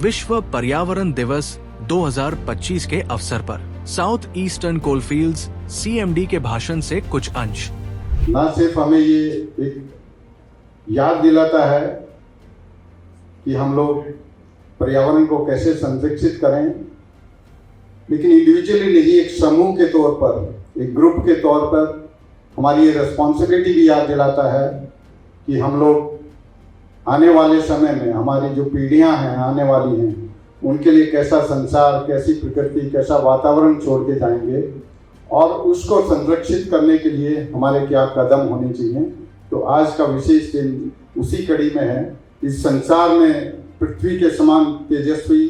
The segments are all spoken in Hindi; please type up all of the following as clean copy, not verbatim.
विश्व पर्यावरण दिवस 2025 के अवसर पर साउथ ईस्टर्न कोलफील्ड्स CMD के भाषण से कुछ अंश। न सिर्फ हमें ये एक याद दिलाता है कि हम लोग पर्यावरण को कैसे संरक्षित करें, लेकिन इंडिविजुअली नहीं, एक समूह के तौर पर, एक ग्रुप के तौर पर हमारी ये रिस्पॉन्सिबिलिटी भी याद दिलाता है कि हम लोग आने वाले समय में हमारी जो पीढ़ियां हैं आने वाली हैं उनके लिए कैसा संसार, कैसी प्रकृति, कैसा वातावरण छोड़ के जाएंगे और उसको संरक्षित करने के लिए हमारे क्या कदम होने चाहिए। तो आज का विशेष दिन उसी कड़ी में है। इस संसार में पृथ्वी के समान तेजस्वी,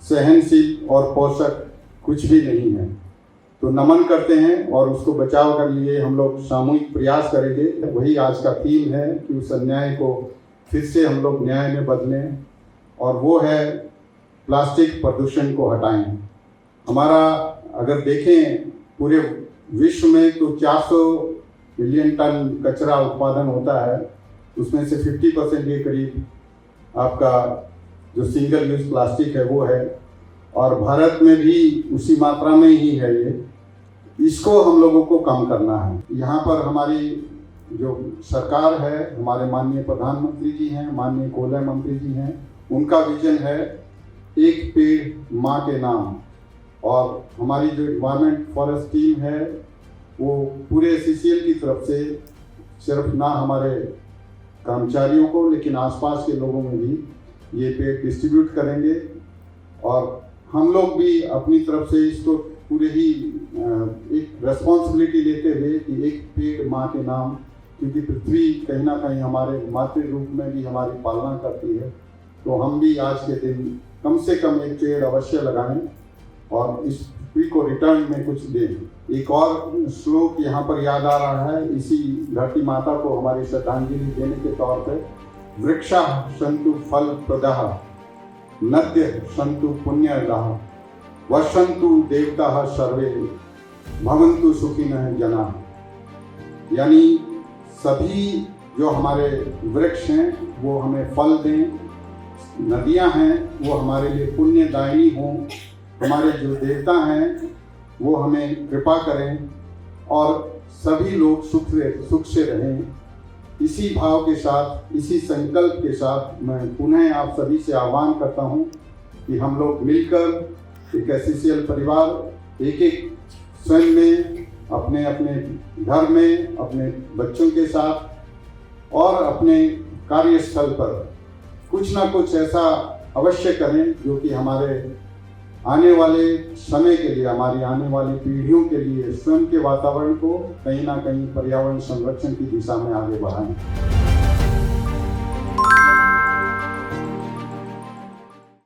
सहनशील और पोषक कुछ भी नहीं है। तो नमन करते हैं और उसको बचाव के लिए हम लोग सामूहिक प्रयास करेंगे। वही आज का थीम है कि उस अन्याय को फिर से हम लोग न्याय में बदलें, और वो है प्लास्टिक प्रदूषण को हटाएं। हमारा अगर देखें पूरे विश्व में तो 400 मिलियन टन कचरा उत्पादन होता है, उसमें से 50% के करीब आपका जो सिंगल यूज प्लास्टिक है वो है, और भारत में भी उसी मात्रा में ही है ये। इसको हम लोगों को कम करना है। यहाँ पर हमारी जो सरकार है, हमारे माननीय प्रधानमंत्री जी हैं, माननीय कोयला मंत्री जी हैं, उनका विजन है एक पेड़ माँ के नाम। और हमारी जो एनवायरमेंट फॉरेस्ट टीम है वो पूरे CCL की तरफ से सिर्फ ना हमारे कर्मचारियों को लेकिन आसपास के लोगों में भी ये पेड़ डिस्ट्रीब्यूट करेंगे। और हम लोग भी अपनी तरफ से इसको पूरे ही एक रेस्पॉन्सिबिलिटी लेते हुए कि एक पेड़ माँ के नाम, क्योंकि पृथ्वी कहीं ना कहीं हमारे मातृ रूप में भी हमारी पालना करती है। तो हम भी आज के दिन कम से कम एक पेड़ अवश्य लगाएं और इस पृथ्वी को रिटर्न में कुछ दें। एक और श्लोक यहाँ पर याद आ रहा है, इसी धरती माता को हमारी श्रद्धांजलि देने के तौर पर, वृक्षा सन्तु फल प्रदाः, नद्य सन्तु पुण्यदाः, वर्षन्तु देवताः सर्वे, भवन्तु सुखिनः जनाः। यानी सभी जो हमारे वृक्ष हैं वो हमें फल दें, नदियां हैं वो हमारे लिए पुण्यदायिनी हों, हमारे जो देवता हैं वो हमें कृपा करें और सभी लोग सुख से रहें। इसी भाव के साथ, इसी संकल्प के साथ मैं पुनः आप सभी से आह्वान करता हूं कि हम लोग मिलकर एक CCL परिवार एक स्वयं में, अपने अपने घर में, अपने बच्चों के साथ और अपने कार्यस्थल पर कुछ ना कुछ ऐसा अवश्य करें जो कि हमारे आने वाले समय के लिए, हमारी आने वाली पीढ़ियों के लिए स्वयं के वातावरण को कहीं ना कहीं पर्यावरण संरक्षण की दिशा में आगे बढ़ाएं।